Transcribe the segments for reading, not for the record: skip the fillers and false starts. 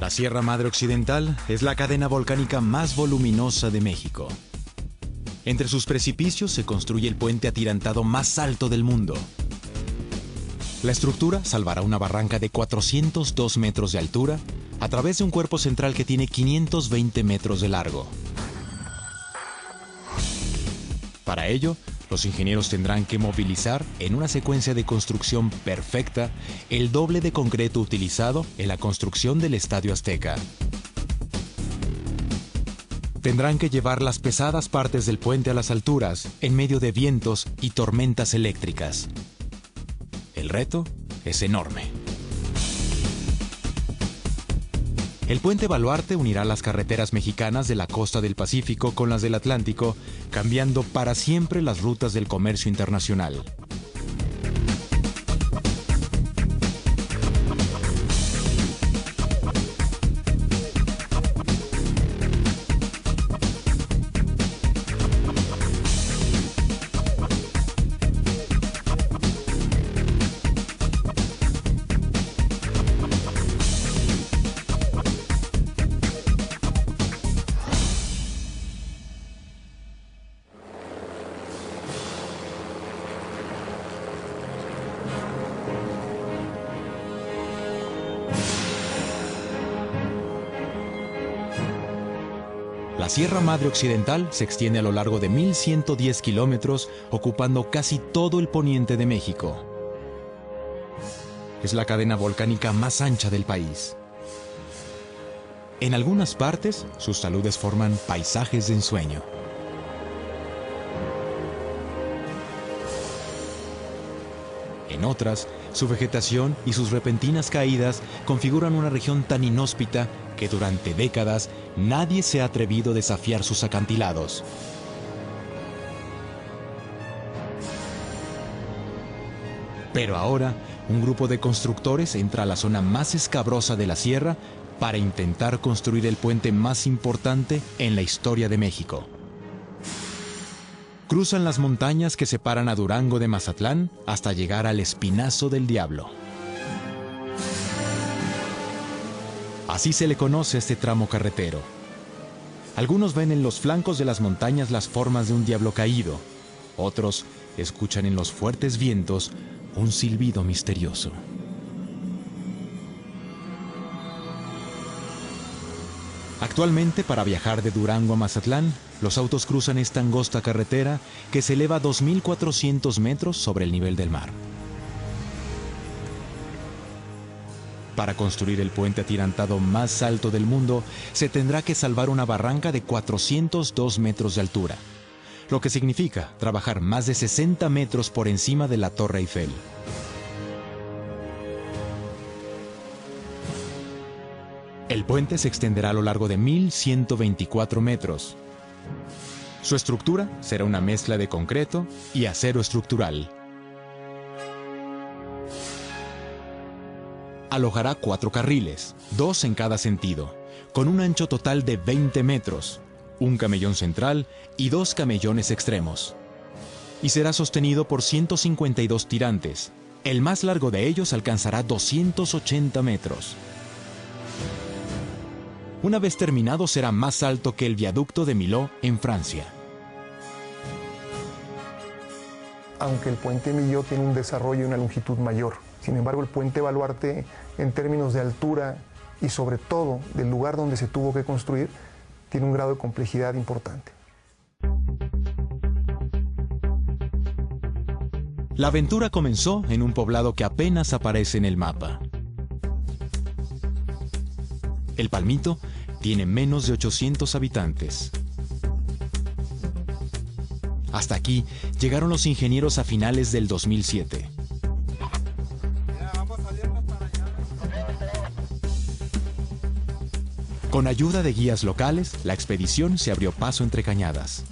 La Sierra Madre Occidental es la cadena volcánica más voluminosa de México. Entre sus precipicios se construye el puente atirantado más alto del mundo. La estructura salvará una barranca de 402 metros de altura a través de un cuerpo central que tiene 520 metros de largo. Para ello, los ingenieros tendrán que movilizar en una secuencia de construcción perfecta el doble de concreto utilizado en la construcción del Estadio Azteca. Tendrán que llevar las pesadas partes del puente a las alturas en medio de vientos y tormentas eléctricas. El reto es enorme. El puente Baluarte unirá las carreteras mexicanas de la costa del Pacífico con las del Atlántico, cambiando para siempre las rutas del comercio internacional. La Sierra Madre Occidental se extiende a lo largo de 1,110 kilómetros, ocupando casi todo el poniente de México. Es la cadena volcánica más ancha del país. En algunas partes, sus taludes forman paisajes de ensueño. En otras, su vegetación y sus repentinas caídas configuran una región tan inhóspita que durante décadas nadie se ha atrevido a desafiar sus acantilados. Pero ahora, un grupo de constructores entra a la zona más escabrosa de la sierra para intentar construir el puente más importante en la historia de México. Cruzan las montañas que separan a Durango de Mazatlán hasta llegar al Espinazo del Diablo. Así se le conoce a este tramo carretero. Algunos ven en los flancos de las montañas las formas de un diablo caído. Otros escuchan en los fuertes vientos un silbido misterioso. Actualmente, para viajar de Durango a Mazatlán, los autos cruzan esta angosta carretera que se eleva a 2,400 metros sobre el nivel del mar. Para construir el puente atirantado más alto del mundo, se tendrá que salvar una barranca de 402 metros de altura, lo que significa trabajar más de 60 metros por encima de la Torre Eiffel. El puente se extenderá a lo largo de 1,124 metros. Su estructura será una mezcla de concreto y acero estructural. Alojará 4 carriles, 2 en cada sentido, con un ancho total de 20 metros, un camellón central y 2 camellones extremos. Y será sostenido por 152 tirantes. El más largo de ellos alcanzará 280 metros. Una vez terminado, será más alto que el viaducto de Millau en Francia. Aunque el puente Millau tiene un desarrollo y una longitud mayor, sin embargo el puente Baluarte, en términos de altura y sobre todo del lugar donde se tuvo que construir, tiene un grado de complejidad importante. La aventura comenzó en un poblado que apenas aparece en el mapa. El Palmito tiene menos de 800 habitantes. Hasta aquí llegaron los ingenieros a finales del 2007. Con ayuda de guías locales, la expedición se abrió paso entre cañadas.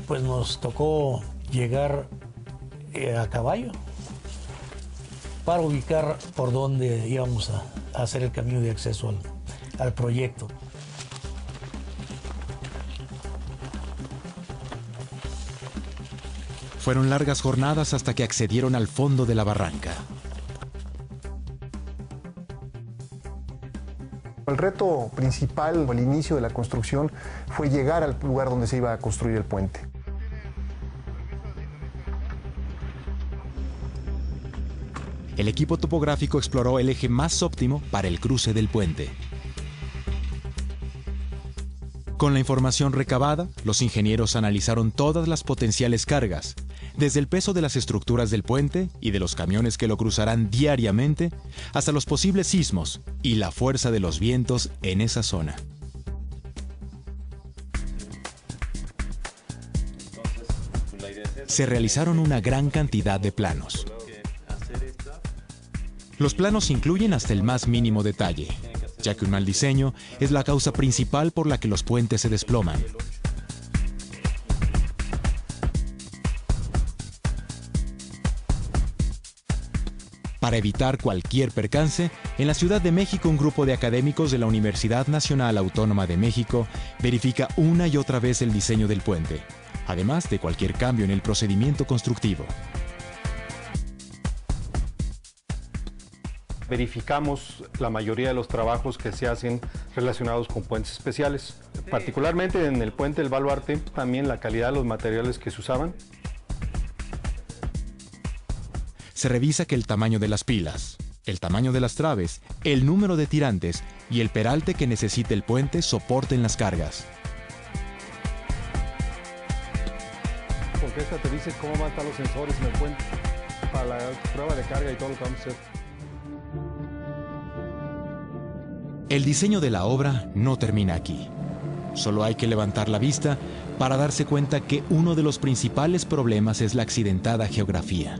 Pues nos tocó llegar a caballo para ubicar por dónde íbamos a hacer el camino de acceso al proyecto. Fueron largas jornadas hasta que accedieron al fondo de la barranca. El reto principal al inicio de la construcción fue llegar al lugar donde se iba a construir el puente. El equipo topográfico exploró el eje más óptimo para el cruce del puente. Con la información recabada, los ingenieros analizaron todas las potenciales cargas, desde el peso de las estructuras del puente y de los camiones que lo cruzarán diariamente, hasta los posibles sismos y la fuerza de los vientos en esa zona. Se realizaron una gran cantidad de planos. Los planos incluyen hasta el más mínimo detalle, ya que un mal diseño es la causa principal por la que los puentes se desploman. Para evitar cualquier percance, en la Ciudad de México un grupo de académicos de la Universidad Nacional Autónoma de México verifica una y otra vez el diseño del puente, además de cualquier cambio en el procedimiento constructivo. Verificamos la mayoría de los trabajos que se hacen relacionados con puentes especiales. Particularmente en el puente del Baluarte, también la calidad de los materiales que se usaban. Se revisa que el tamaño de las pilas, el tamaño de las traves, el número de tirantes y el peralte que necesite el puente soporten las cargas. Porque esta te dice cómo van a estar los sensores en el puente para la prueba de carga y todo lo que vamos a hacer. El diseño de la obra no termina aquí. Solo hay que levantar la vista para darse cuenta que uno de los principales problemas es la accidentada geografía.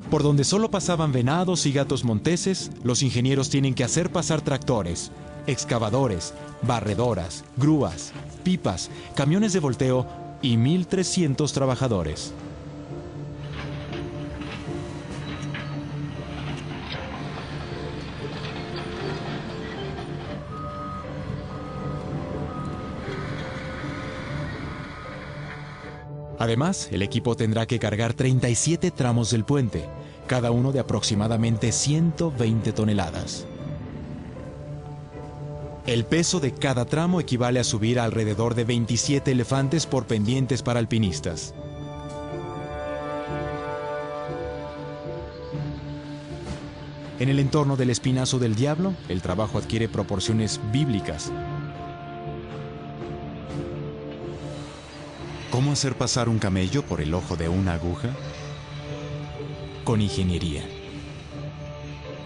Por donde solo pasaban venados y gatos monteses, los ingenieros tienen que hacer pasar tractores, excavadores, barredoras, grúas, pipas, camiones de volteo y 1,300 trabajadores. Además, el equipo tendrá que cargar 37 tramos del puente, cada uno de aproximadamente 120 toneladas. El peso de cada tramo equivale a subir a alrededor de 27 elefantes por pendientes para alpinistas. En el entorno del Espinazo del Diablo, el trabajo adquiere proporciones bíblicas. ¿Cómo hacer pasar un camello por el ojo de una aguja? Con ingeniería.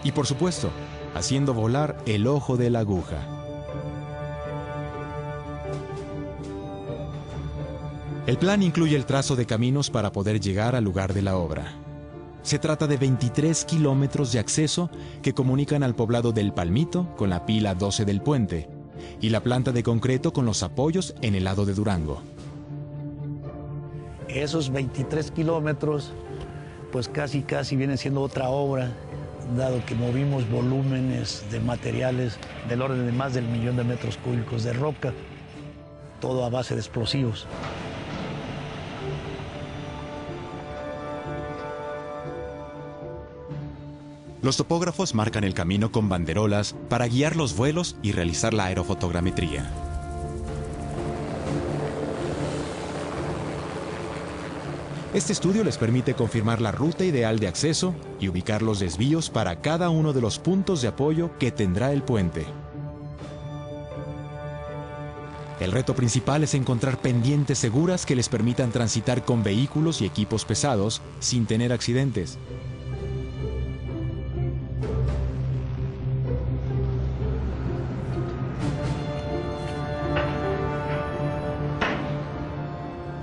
Y por supuesto, haciendo volar el ojo de la aguja. El plan incluye el trazo de caminos para poder llegar al lugar de la obra. Se trata de 23 kilómetros de acceso que comunican al poblado del Palmito con la pila 12 del puente y la planta de concreto con los apoyos en el lado de Durango. Esos 23 kilómetros, pues casi vienen siendo otra obra, dado que movimos volúmenes de materiales del orden de más del 1,000,000 de metros cúbicos de roca, todo a base de explosivos. Los topógrafos marcan el camino con banderolas para guiar los vuelos y realizar la aerofotogrametría. Este estudio les permite confirmar la ruta ideal de acceso y ubicar los desvíos para cada uno de los puntos de apoyo que tendrá el puente. El reto principal es encontrar pendientes seguras que les permitan transitar con vehículos y equipos pesados sin tener accidentes.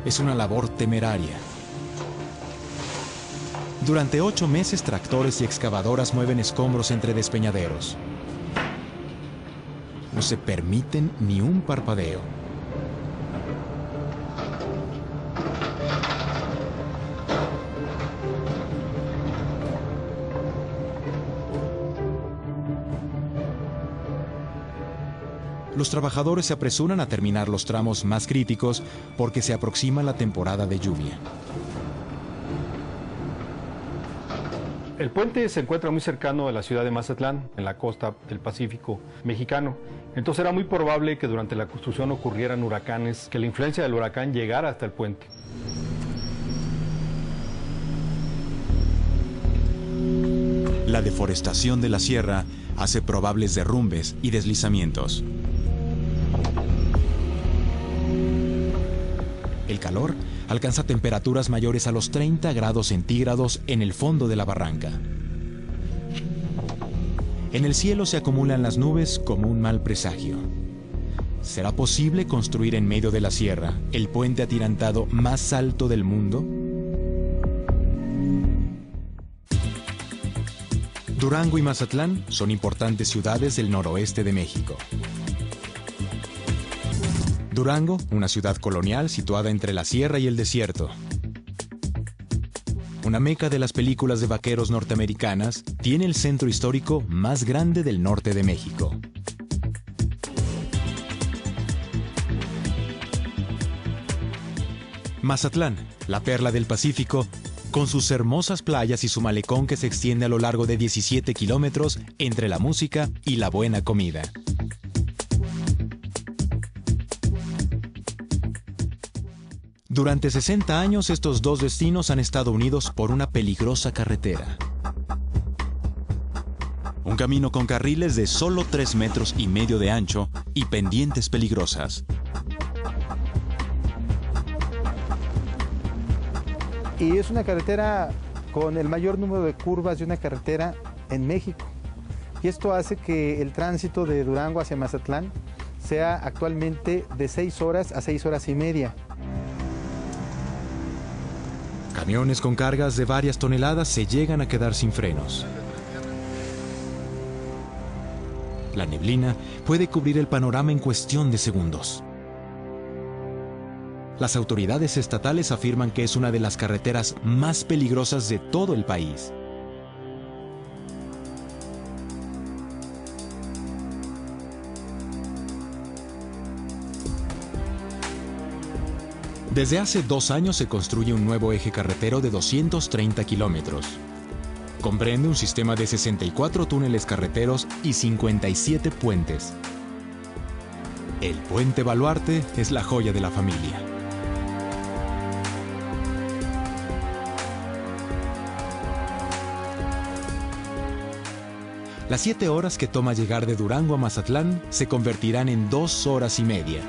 Es una labor temeraria. Durante 8 meses, tractores y excavadoras mueven escombros entre despeñaderos. No se permiten ni un parpadeo. Los trabajadores se apresuran a terminar los tramos más críticos porque se aproxima la temporada de lluvia. El puente se encuentra muy cercano a la ciudad de Mazatlán, en la costa del Pacífico mexicano. Entonces era muy probable que durante la construcción ocurrieran huracanes, que la influencia del huracán llegara hasta el puente. La deforestación de la sierra hace probables derrumbes y deslizamientos. El calor alcanza temperaturas mayores a los 30 grados centígrados en el fondo de la barranca. En el cielo se acumulan las nubes como un mal presagio. ¿Será posible construir en medio de la sierra el puente atirantado más alto del mundo? Durango y Mazatlán son importantes ciudades del noroeste de México. Durango, una ciudad colonial situada entre la sierra y el desierto. Una meca de las películas de vaqueros norteamericanas, tiene el centro histórico más grande del norte de México. Mazatlán, la perla del Pacífico, con sus hermosas playas y su malecón que se extiende a lo largo de 17 kilómetros entre la música y la buena comida. Durante 60 años, estos dos destinos han estado unidos por una peligrosa carretera. Un camino con carriles de solo 3,5 metros de ancho y pendientes peligrosas. Y es una carretera con el mayor número de curvas de una carretera en México. Y esto hace que el tránsito de Durango hacia Mazatlán sea actualmente de 6 horas a 6 horas y media. Camiones con cargas de varias toneladas se llegan a quedar sin frenos. La neblina puede cubrir el panorama en cuestión de segundos. Las autoridades estatales afirman que es una de las carreteras más peligrosas de todo el país. Desde hace 2 años se construye un nuevo eje carretero de 230 kilómetros. Comprende un sistema de 64 túneles carreteros y 57 puentes. El Puente Baluarte es la joya de la familia. Las 7 horas que toma llegar de Durango a Mazatlán se convertirán en 2 horas y media.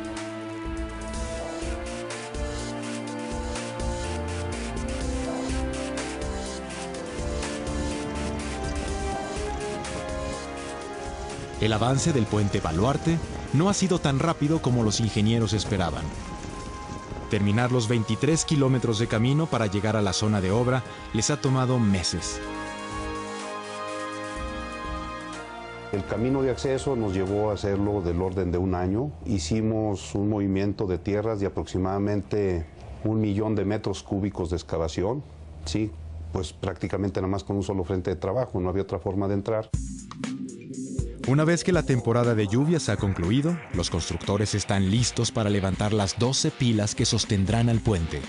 El avance del Puente Baluarte no ha sido tan rápido como los ingenieros esperaban. Terminar los 23 kilómetros de camino para llegar a la zona de obra les ha tomado meses. El camino de acceso nos llevó a hacerlo del orden de 1 año. Hicimos un movimiento de tierras de aproximadamente 1 millón de metros cúbicos de excavación. Sí, pues prácticamente nada más con un solo frente de trabajo, no había otra forma de entrar. Una vez que la temporada de lluvias ha concluido, los constructores están listos para levantar las 12 pilas que sostendrán al puente.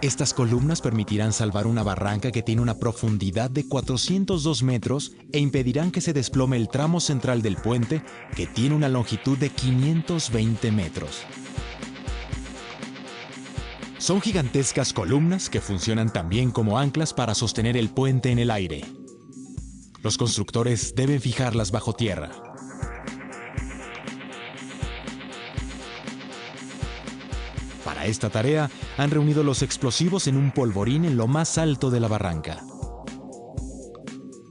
Estas columnas permitirán salvar una barranca que tiene una profundidad de 402 metros e impedirán que se desplome el tramo central del puente, que tiene una longitud de 520 metros. Son gigantescas columnas que funcionan también como anclas para sostener el puente en el aire. Los constructores deben fijarlas bajo tierra. Para esta tarea, han reunido los explosivos en un polvorín en lo más alto de la barranca.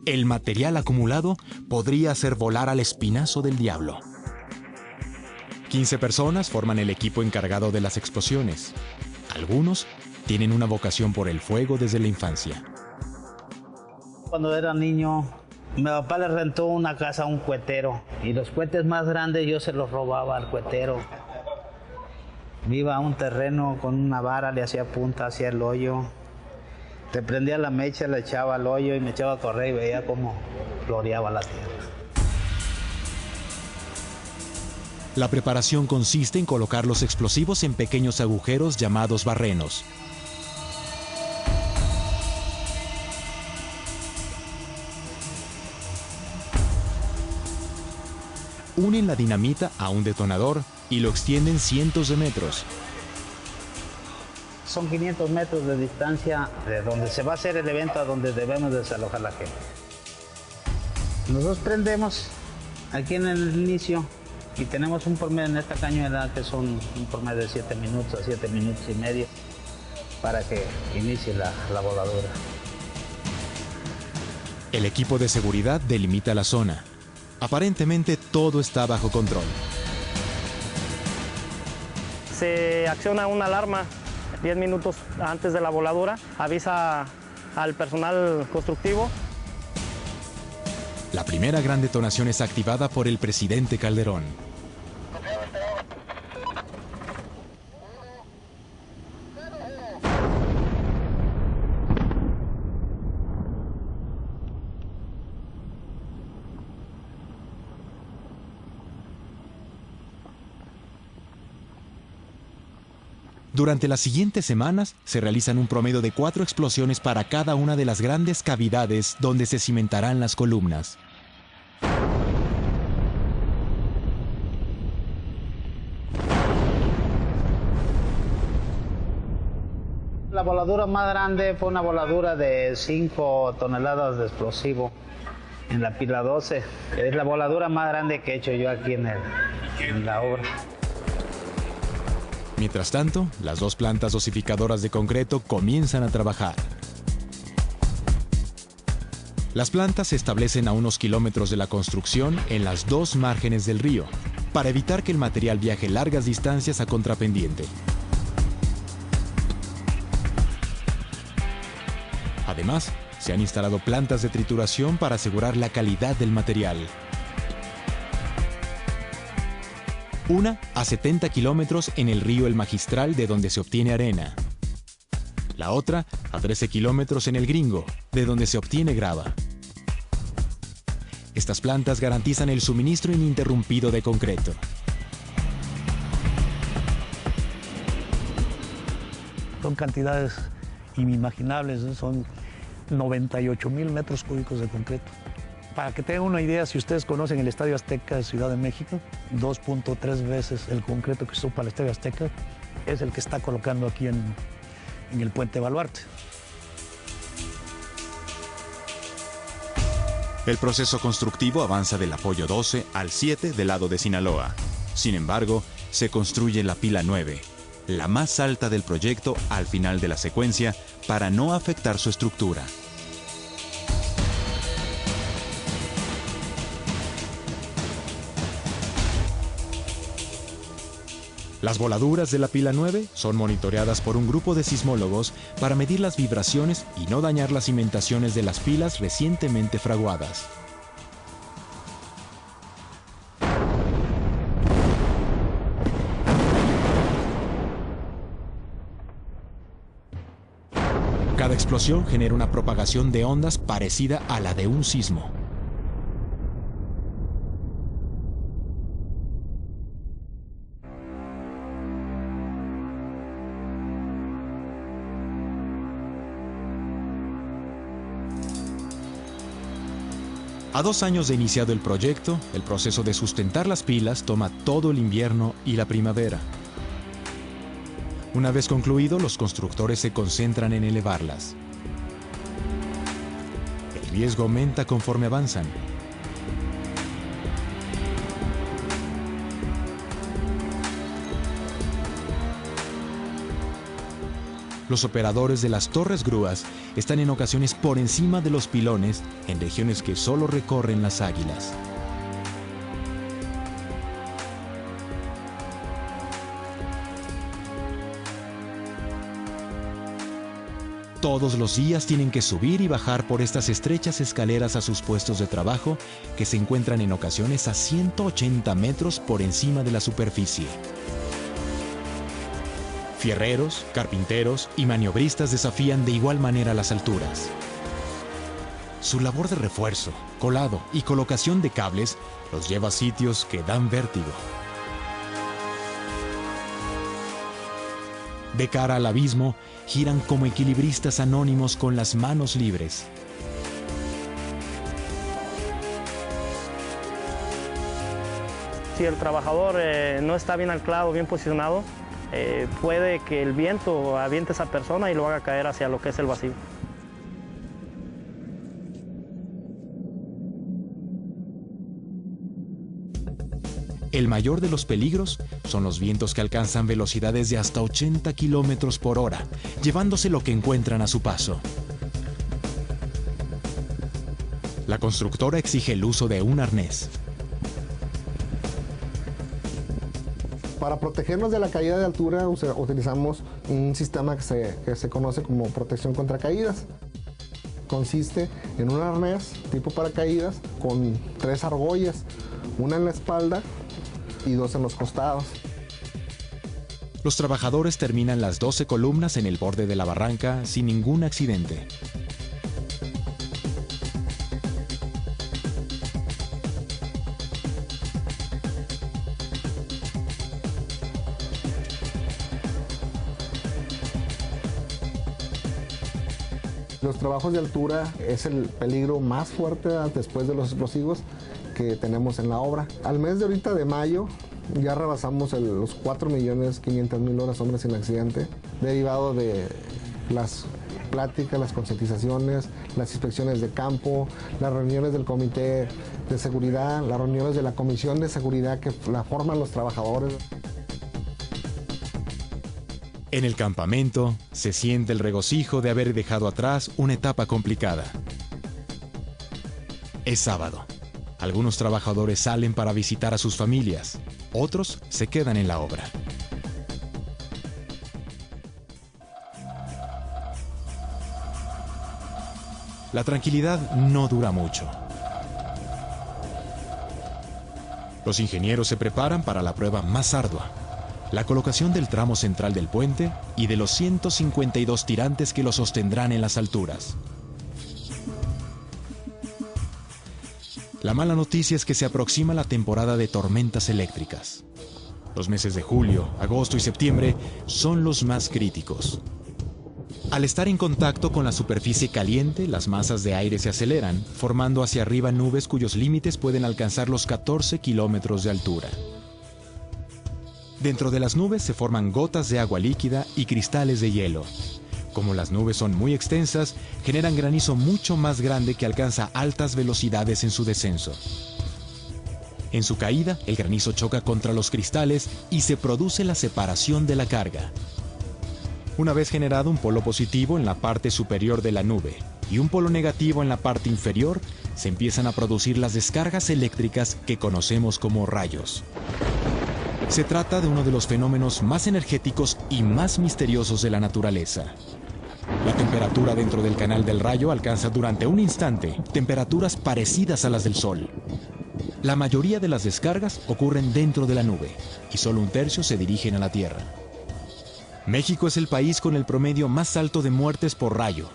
El material acumulado podría hacer volar al espinazo del diablo. 15 personas forman el equipo encargado de las explosiones. Algunos tienen una vocación por el fuego desde la infancia. Cuando era niño, mi papá le rentó una casa a un cuetero y los cohetes más grandes yo se los robaba al cuetero. Iba a un terreno con una vara, le hacía punta, hacía el hoyo. Le prendía la mecha, le echaba al hoyo y me echaba a correr y veía cómo floreaba la tierra. La preparación consiste en colocar los explosivos en pequeños agujeros llamados barrenos. unen la dinamita a un detonador y lo extienden cientos de metros. Son 500 metros de distancia de donde se va a hacer el evento a donde debemos desalojar la gente. Nosotros prendemos aquí en el inicio y tenemos un promedio en esta cañuela que son un promedio de 7 minutos a 7 minutos y medio para que inicie la voladura. El equipo de seguridad delimita la zona. Aparentemente todo está bajo control. Se acciona una alarma 10 minutos antes de la voladura, avisa al personal constructivo. La primera gran detonación es activada por el presidente Calderón. Durante las siguientes semanas se realizan un promedio de 4 explosiones para cada una de las grandes cavidades donde se cimentarán las columnas. La voladura más grande fue una voladura de 5 toneladas de explosivo en la pila 12. Es la voladura más grande que he hecho yo aquí en la obra. Mientras tanto, las 2 plantas dosificadoras de concreto comienzan a trabajar. Las plantas se establecen a unos kilómetros de la construcción en las 2 márgenes del río, para evitar que el material viaje largas distancias a contrapendiente. Además, se han instalado plantas de trituración para asegurar la calidad del material. Una a 70 kilómetros en el río El Magistral, de donde se obtiene arena. La otra a 13 kilómetros en el Gringo, de donde se obtiene grava. Estas plantas garantizan el suministro ininterrumpido de concreto. Son cantidades inimaginables, ¿eh? Son 98,000 metros cúbicos de concreto. Para que tengan una idea, si ustedes conocen el Estadio Azteca de Ciudad de México, 2.3 veces el concreto que se usó para el Estadio Azteca es el que está colocando aquí en el Puente Baluarte. El proceso constructivo avanza del apoyo 12 al 7 del lado de Sinaloa. Sin embargo, se construye la pila 9, la más alta del proyecto al final de la secuencia, para no afectar su estructura. Las voladuras de la pila 9 son monitoreadas por un grupo de sismólogos para medir las vibraciones y no dañar las cimentaciones de las pilas recientemente fraguadas. Cada explosión genera una propagación de ondas parecida a la de un sismo. A 2 años de iniciado el proyecto, el proceso de sustentar las pilas toma todo el invierno y la primavera. Una vez concluido, los constructores se concentran en elevarlas. El riesgo aumenta conforme avanzan. Los operadores de las torres grúas están en ocasiones por encima de los pilones en regiones que solo recorren las águilas. Todos los días tienen que subir y bajar por estas estrechas escaleras a sus puestos de trabajo, que se encuentran en ocasiones a 180 metros por encima de la superficie. Fierreros, carpinteros y maniobristas desafían de igual manera las alturas. Su labor de refuerzo, colado y colocación de cables los lleva a sitios que dan vértigo. De cara al abismo, giran como equilibristas anónimos con las manos libres. Si el trabajador no está bien anclado, bien posicionado, puede que el viento aviente a esa persona y lo haga caer hacia lo que es el vacío. El mayor de los peligros son los vientos que alcanzan velocidades de hasta 80 kilómetros por hora, llevándose lo que encuentran a su paso. La constructora exige el uso de un arnés. Para protegernos de la caída de altura utilizamos un sistema que se conoce como protección contra caídas. Consiste en un arnés tipo paracaídas con 3 argollas, una en la espalda y 2 en los costados. Los trabajadores terminan las 12 columnas en el borde de la barranca sin ningún accidente. Los trabajos de altura es el peligro más fuerte después de los explosivos que tenemos en la obra. Al mes de ahorita de mayo ya rebasamos los 4.500.000 horas hombres sin accidente, derivado de las pláticas, las concientizaciones, las inspecciones de campo, las reuniones del comité de seguridad, las reuniones de la comisión de seguridad que la forman los trabajadores. En el campamento se siente el regocijo de haber dejado atrás una etapa complicada. Es sábado. Algunos trabajadores salen para visitar a sus familias, otros se quedan en la obra. La tranquilidad no dura mucho. Los ingenieros se preparan para la prueba más ardua: la colocación del tramo central del puente y de los 152 tirantes que lo sostendrán en las alturas. La mala noticia es que se aproxima la temporada de tormentas eléctricas. Los meses de julio, agosto y septiembre son los más críticos. Al estar en contacto con la superficie caliente, las masas de aire se aceleran, formando hacia arriba nubes cuyos límites pueden alcanzar los 14 kilómetros de altura. Dentro de las nubes se forman gotas de agua líquida y cristales de hielo. Como las nubes son muy extensas, generan granizo mucho más grande que alcanza altas velocidades en su descenso. En su caída, el granizo choca contra los cristales y se produce la separación de la carga. Una vez generado un polo positivo en la parte superior de la nube y un polo negativo en la parte inferior, se empiezan a producir las descargas eléctricas que conocemos como rayos. Se trata de uno de los fenómenos más energéticos y más misteriosos de la naturaleza. La temperatura dentro del canal del rayo alcanza durante un instante temperaturas parecidas a las del Sol. La mayoría de las descargas ocurren dentro de la nube y solo un tercio se dirigen a la Tierra. México es el país con el promedio más alto de muertes por rayo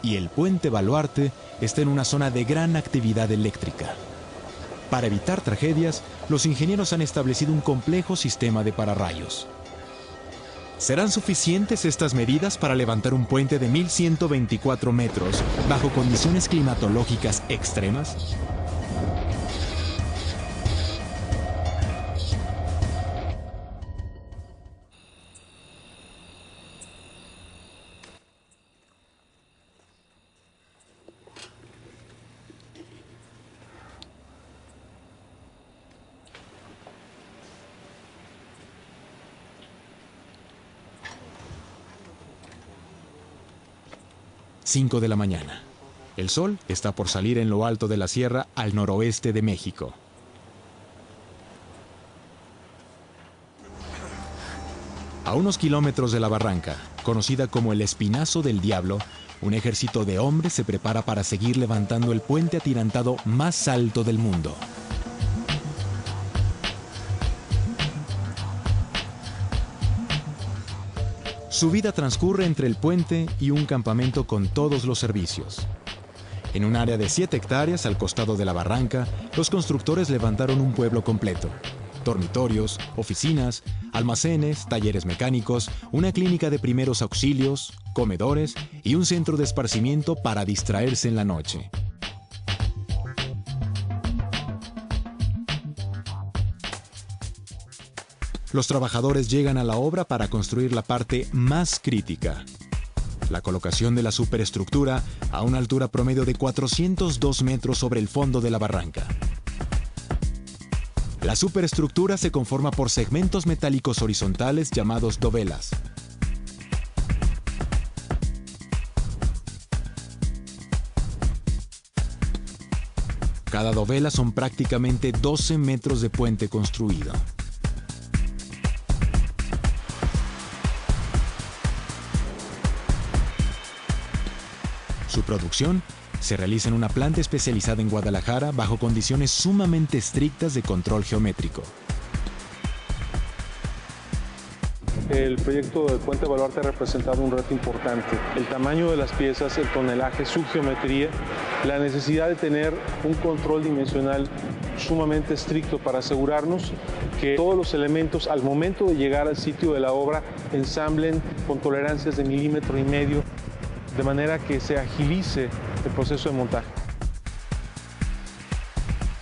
y el puente Baluarte está en una zona de gran actividad eléctrica. Para evitar tragedias, los ingenieros han establecido un complejo sistema de pararrayos. ¿Serán suficientes estas medidas para levantar un puente de 1.124 metros bajo condiciones climatológicas extremas? ...5 de la mañana. El sol está por salir en lo alto de la sierra al noroeste de México. A unos kilómetros de la barranca, conocida como el Espinazo del Diablo, un ejército de hombres se prepara para seguir levantando el puente atirantado más alto del mundo. Su vida transcurre entre el puente y un campamento con todos los servicios. En un área de 7 hectáreas al costado de la barranca, los constructores levantaron un pueblo completo. Dormitorios, oficinas, almacenes, talleres mecánicos, una clínica de primeros auxilios, comedores y un centro de esparcimiento para distraerse en la noche. Los trabajadores llegan a la obra para construir la parte más crítica: la colocación de la superestructura a una altura promedio de 402 metros sobre el fondo de la barranca. La superestructura se conforma por segmentos metálicos horizontales llamados dovelas. Cada dovela son prácticamente 12 metros de puente construido. Su producción se realiza en una planta especializada en Guadalajara bajo condiciones sumamente estrictas de control geométrico. El proyecto del Puente Baluarte ha representado un reto importante. El tamaño de las piezas, el tonelaje, su geometría, la necesidad de tener un control dimensional sumamente estricto para asegurarnos que todos los elementos al momento de llegar al sitio de la obra ensamblen con tolerancias de 1,5 milímetros, de manera que se agilice el proceso de montaje.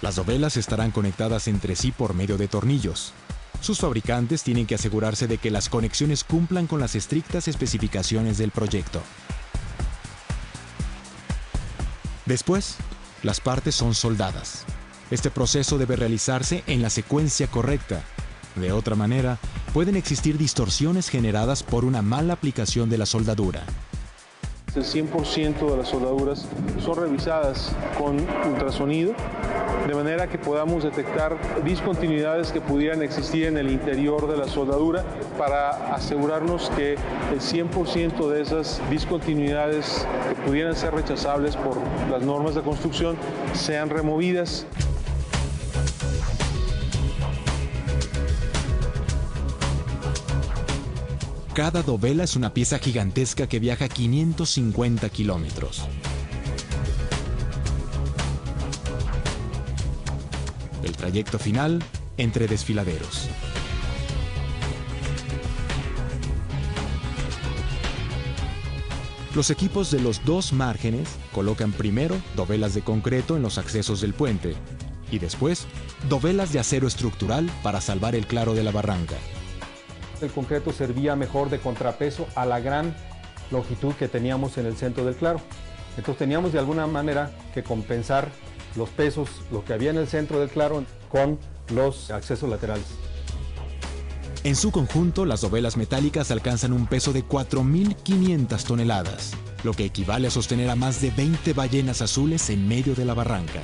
Las dovelas estarán conectadas entre sí por medio de tornillos. Sus fabricantes tienen que asegurarse de que las conexiones cumplan con las estrictas especificaciones del proyecto. Después, las partes son soldadas. Este proceso debe realizarse en la secuencia correcta. De otra manera, pueden existir distorsiones generadas por una mala aplicación de la soldadura. El 100% de las soldaduras son revisadas con ultrasonido, de manera que podamos detectar discontinuidades que pudieran existir en el interior de la soldadura para asegurarnos que el 100% de esas discontinuidades que pudieran ser rechazables por las normas de construcción sean removidas. Cada dovela es una pieza gigantesca que viaja 550 kilómetros. El trayecto final entre desfiladeros. Los equipos de los dos márgenes colocan primero dovelas de concreto en los accesos del puente y después dovelas de acero estructural para salvar el claro de la barranca. El concreto servía mejor de contrapeso a la gran longitud que teníamos en el centro del claro. Entonces teníamos de alguna manera que compensar los pesos, lo que había en el centro del claro, con los accesos laterales. En su conjunto, las dovelas metálicas alcanzan un peso de 4.500 toneladas, lo que equivale a sostener a más de 20 ballenas azules en medio de la barranca.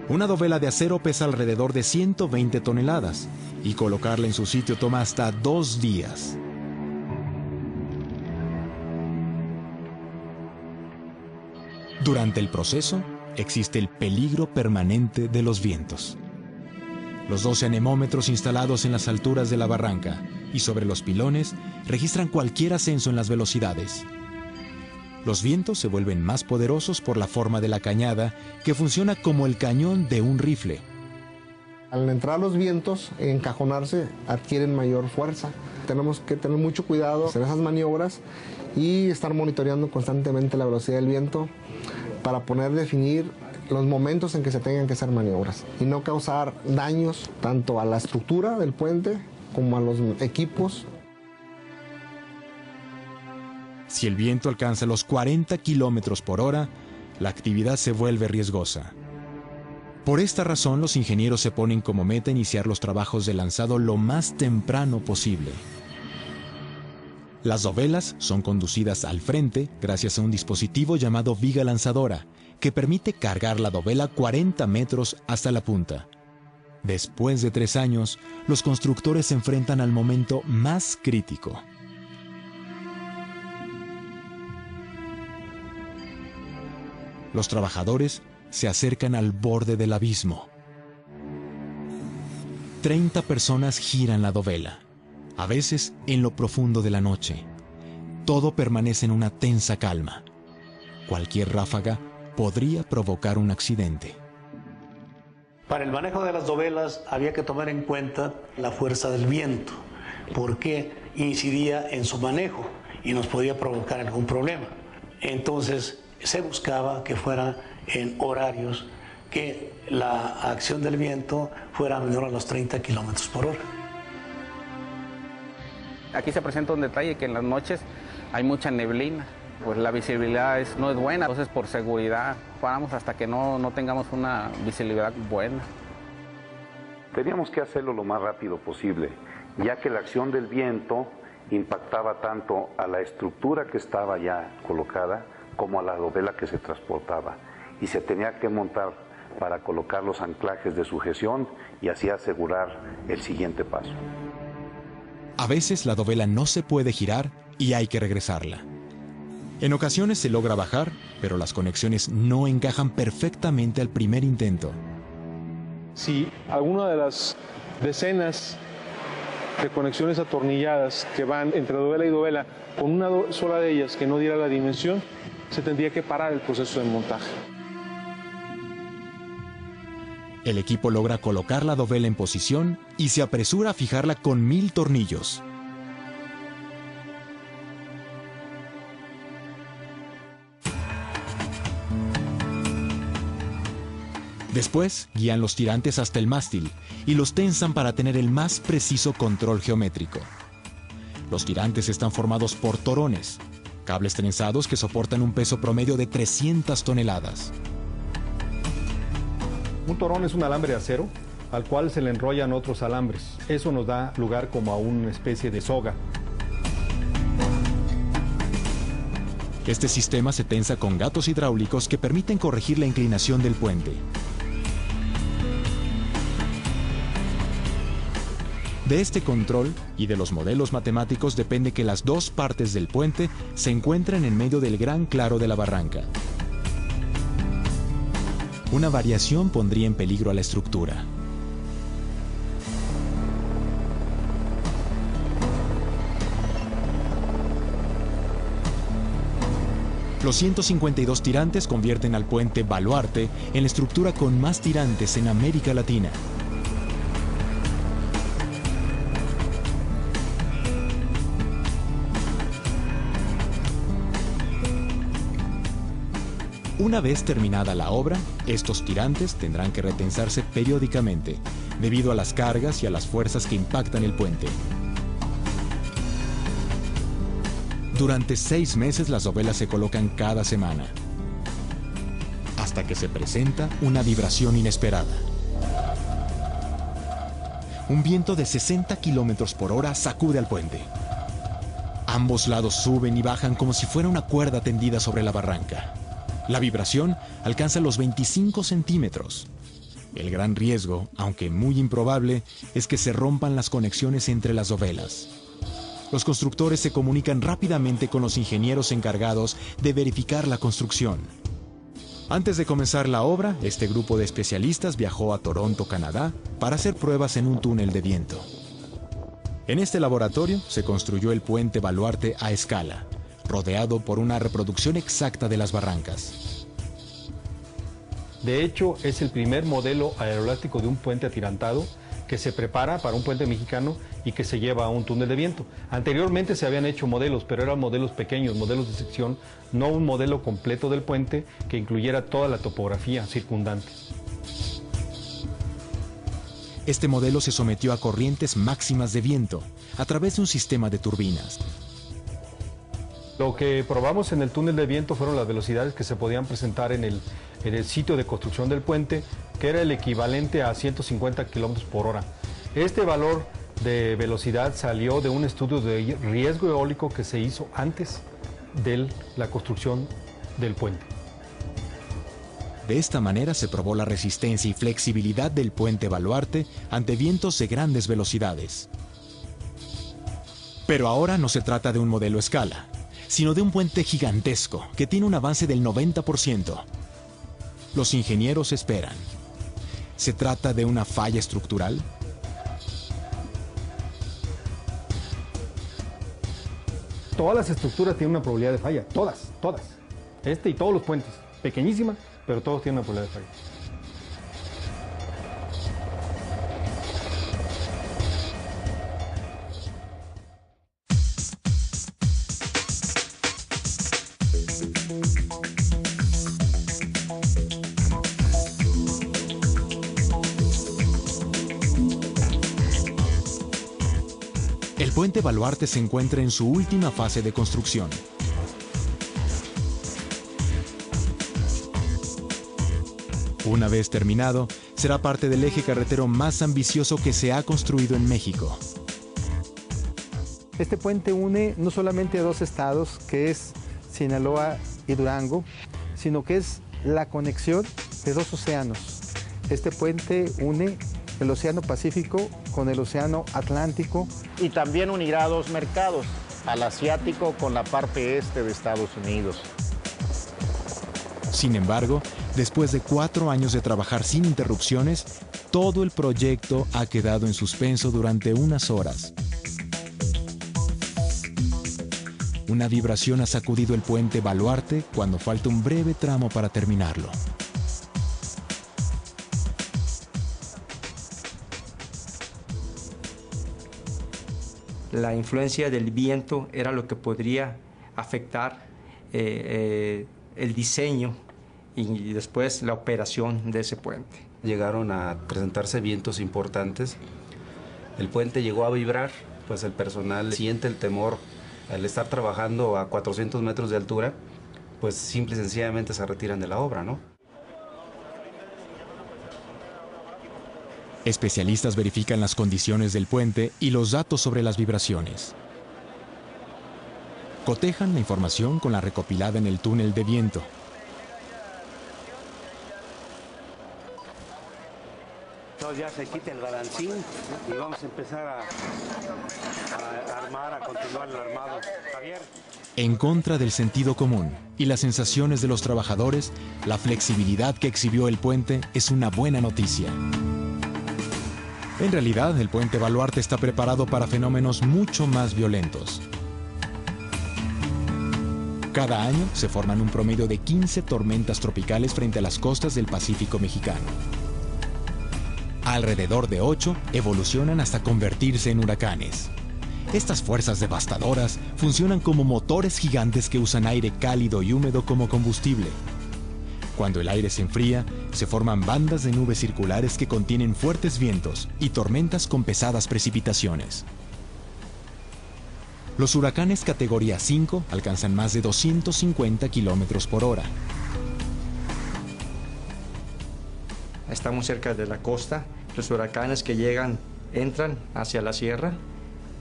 Una dovela de acero pesa alrededor de 120 toneladas y colocarla en su sitio toma hasta 2 días. Durante el proceso, existe el peligro permanente de los vientos. Los 12 anemómetros instalados en las alturas de la barranca y sobre los pilones registran cualquier ascenso en las velocidades. Los vientos se vuelven más poderosos por la forma de la cañada, que funciona como el cañón de un rifle. Al entrar los vientos, encajonarse, adquieren mayor fuerza. Tenemos que tener mucho cuidado en esas maniobras y estar monitoreando constantemente la velocidad del viento para poder definir los momentos en que se tengan que hacer maniobras y no causar daños tanto a la estructura del puente como a los equipos. Si el viento alcanza los 40 kilómetros por hora, la actividad se vuelve riesgosa. Por esta razón, los ingenieros se ponen como meta iniciar los trabajos de lanzado lo más temprano posible. Las dovelas son conducidas al frente gracias a un dispositivo llamado viga lanzadora, que permite cargar la dovela 40 metros hasta la punta. Después de 3 años, los constructores se enfrentan al momento más crítico. Los trabajadores se acercan al borde del abismo. 30 personas giran la dovela, a veces en lo profundo de la noche. Todo permanece en una tensa calma. Cualquier ráfaga podría provocar un accidente. Para el manejo de las dovelas había que tomar en cuenta la fuerza del viento, porque incidía en su manejo y nos podía provocar algún problema. Entonces se buscaba que fuera en horarios que la acción del viento fuera menor a los 30 kilómetros por hora. Aquí se presenta un detalle que en las noches hay mucha neblina, pues la visibilidad no es buena, entonces por seguridad paramos hasta que no tengamos una visibilidad buena. Teníamos que hacerlo lo más rápido posible, ya que la acción del viento impactaba tanto a la estructura que estaba ya colocada como a la dovela que se transportaba, y se tenía que montar para colocar los anclajes de sujeción y así asegurar el siguiente paso. A veces la dovela no se puede girar y hay que regresarla. En ocasiones se logra bajar, pero las conexiones no encajan perfectamente al primer intento. Si alguna de las decenas de conexiones atornilladas que van entre dovela y dovela, con una sola de ellas que no diera la dimensión, se tendría que parar el proceso de montaje. El equipo logra colocar la dovela en posición y se apresura a fijarla con 1000 tornillos. Después, guían los tirantes hasta el mástil y los tensan para tener el más preciso control geométrico. Los tirantes están formados por torones, cables trenzados que soportan un peso promedio de 300 toneladas. Un torón es un alambre de acero al cual se le enrollan otros alambres. Eso nos da lugar como a una especie de soga. Este sistema se tensa con gatos hidráulicos que permiten corregir la inclinación del puente. De este control y de los modelos matemáticos depende que las dos partes del puente se encuentren en medio del gran claro de la barranca. Una variación pondría en peligro a la estructura. Los 152 tirantes convierten al puente Baluarte en la estructura con más tirantes en América Latina. Una vez terminada la obra, estos tirantes tendrán que retensarse periódicamente, debido a las cargas y a las fuerzas que impactan el puente. Durante 6 meses las dovelas se colocan cada semana, hasta que se presenta una vibración inesperada. Un viento de 60 kilómetros por hora sacude al puente. Ambos lados suben y bajan como si fuera una cuerda tendida sobre la barranca. La vibración alcanza los 25 centímetros. El gran riesgo, aunque muy improbable, es que se rompan las conexiones entre las dovelas. Los constructores se comunican rápidamente con los ingenieros encargados de verificar la construcción. Antes de comenzar la obra, este grupo de especialistas viajó a Toronto, Canadá, para hacer pruebas en un túnel de viento. En este laboratorio se construyó el puente Baluarte a escala, rodeado por una reproducción exacta de las barrancas. De hecho, es el primer modelo aeroelástico de un puente atirantado que se prepara para un puente mexicano y que se lleva a un túnel de viento. Anteriormente se habían hecho modelos, pero eran modelos pequeños, modelos de sección, no un modelo completo del puente que incluyera toda la topografía circundante. Este modelo se sometió a corrientes máximas de viento a través de un sistema de turbinas. Lo que probamos en el túnel de viento fueron las velocidades que se podían presentar en el sitio de construcción del puente, que era el equivalente a 150 kilómetros por hora. Este valor de velocidad salió de un estudio de riesgo eólico que se hizo antes de la construcción del puente. De esta manera se probó la resistencia y flexibilidad del puente Baluarte ante vientos de grandes velocidades. Pero ahora no se trata de un modelo a escala, sino de un puente gigantesco que tiene un avance del 90%. Los ingenieros esperan. ¿Se trata de una falla estructural? Todas las estructuras tienen una probabilidad de falla, todas. Este y todos los puentes, pequeñísima, pero todos tienen una probabilidad de falla. El puente Baluarte se encuentra en su última fase de construcción. Una vez terminado, será parte del eje carretero más ambicioso que se ha construido en México. Este puente une no solamente a dos estados, que es Sinaloa y Durango, sino que es la conexión de dos océanos. Este puente une el Océano Pacífico con el Océano Atlántico. Y también unirá dos mercados, al asiático con la parte este de Estados Unidos. Sin embargo, después de 4 años de trabajar sin interrupciones, todo el proyecto ha quedado en suspenso durante unas horas. Una vibración ha sacudido el puente Baluarte cuando falta un breve tramo para terminarlo. La influencia del viento era lo que podría afectar el diseño y después la operación de ese puente. Llegaron a presentarse vientos importantes, el puente llegó a vibrar, pues el personal siente el temor al estar trabajando a 400 metros de altura, pues simple y sencillamente se retiran de la obra, ¿no? Especialistas verifican las condiciones del puente y los datos sobre las vibraciones. Cotejan la información con la recopilada en el túnel de viento. Ya se quita el balancín y vamos a empezar a armar, a continuar el armado. Javier. En contra del sentido común y las sensaciones de los trabajadores, la flexibilidad que exhibió el puente es una buena noticia. En realidad, el puente Baluarte está preparado para fenómenos mucho más violentos. Cada año se forman un promedio de 15 tormentas tropicales frente a las costas del Pacífico mexicano. Alrededor de 8 evolucionan hasta convertirse en huracanes. Estas fuerzas devastadoras funcionan como motores gigantes que usan aire cálido y húmedo como combustible. Cuando el aire se enfría, se forman bandas de nubes circulares que contienen fuertes vientos y tormentas con pesadas precipitaciones. Los huracanes categoría 5 alcanzan más de 250 kilómetros por hora. Estamos cerca de la costa, los huracanes que llegan entran hacia la sierra.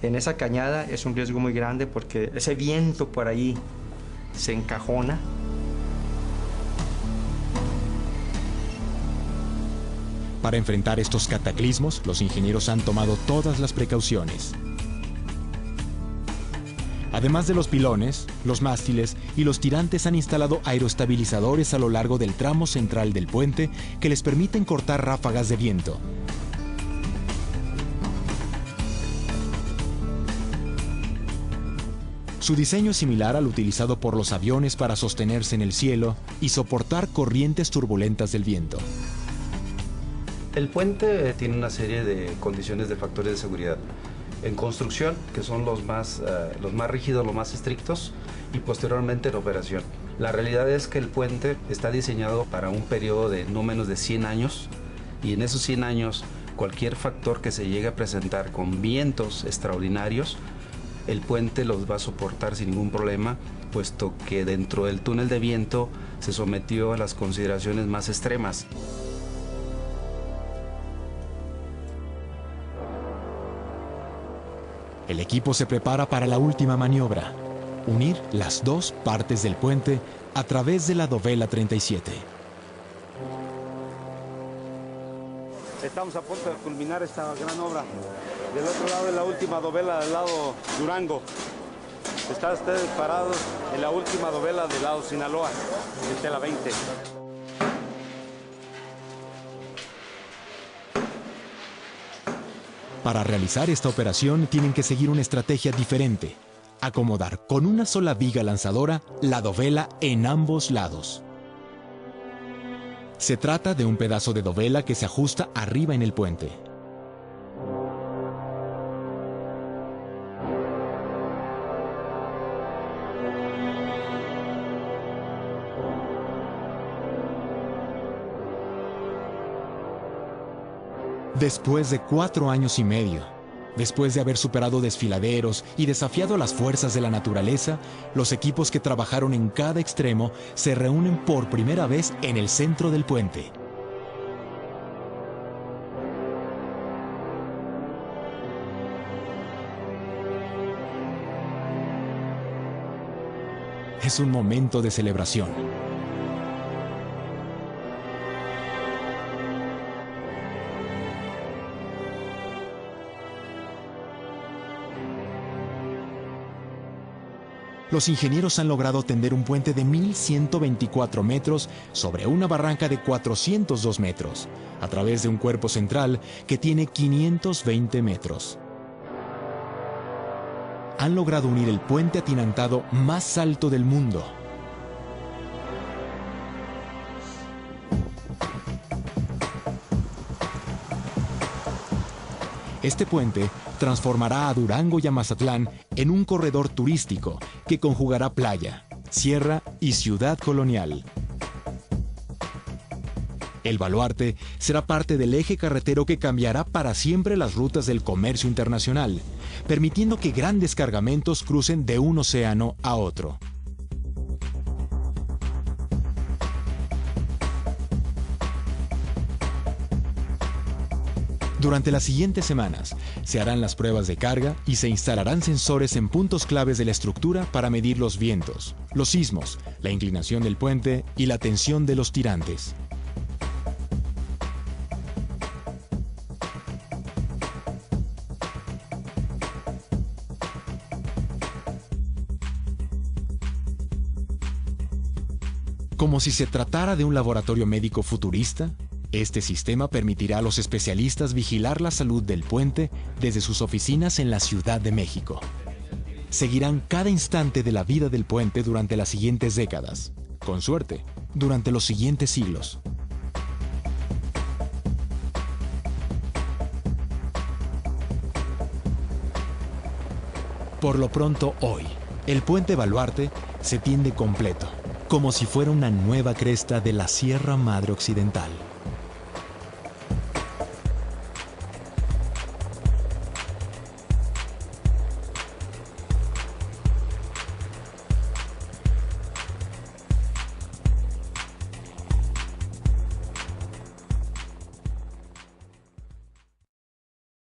En esa cañada es un riesgo muy grande porque ese viento por ahí se encajona. Para enfrentar estos cataclismos, los ingenieros han tomado todas las precauciones. Además de los pilones, los mástiles y los tirantes han instalado aeroestabilizadores a lo largo del tramo central del puente que les permiten cortar ráfagas de viento. Su diseño es similar al utilizado por los aviones para sostenerse en el cielo y soportar corrientes turbulentas del viento. El puente tiene una serie de condiciones de factores de seguridad. En construcción, que son los más rígidos, los más estrictos, y posteriormente en operación. La realidad es que el puente está diseñado para un periodo de no menos de 100 años, y en esos 100 años, cualquier factor que se llegue a presentar con vientos extraordinarios, el puente los va a soportar sin ningún problema, puesto que dentro del túnel de viento se sometió a las consideraciones más extremas. El equipo se prepara para la última maniobra, unir las dos partes del puente a través de la dovela 37. Estamos a punto de culminar esta gran obra. Del otro lado es la última dovela del lado Durango. Están ustedes parados en la última dovela del lado Sinaloa, en Tela 20. Para realizar esta operación tienen que seguir una estrategia diferente: acomodar con una sola viga lanzadora la dovela en ambos lados. Se trata de un pedazo de dovela que se ajusta arriba en el puente. Después de 4 años y medio, Después de haber superado desfiladeros y desafiado las fuerzas de la naturaleza, los equipos que trabajaron en cada extremo se reúnen por primera vez en el centro del puente. Es un momento de celebración. Los ingenieros han logrado tender un puente de 1.124 metros sobre una barranca de 402 metros, a través de un cuerpo central que tiene 520 metros. Han logrado unir el puente atirantado más alto del mundo. Este puente transformará a Durango y a Mazatlán en un corredor turístico que conjugará playa, sierra y ciudad colonial. El Baluarte será parte del eje carretero que cambiará para siempre las rutas del comercio internacional, permitiendo que grandes cargamentos crucen de un océano a otro. Durante las siguientes semanas, se harán las pruebas de carga y se instalarán sensores en puntos claves de la estructura para medir los vientos, los sismos, la inclinación del puente y la tensión de los tirantes. Como si se tratara de un laboratorio médico futurista, este sistema permitirá a los especialistas vigilar la salud del puente desde sus oficinas en la Ciudad de México. Seguirán cada instante de la vida del puente durante las siguientes décadas, con suerte, durante los siguientes siglos. Por lo pronto, hoy, el puente Baluarte se tiende completo, como si fuera una nueva cresta de la Sierra Madre Occidental.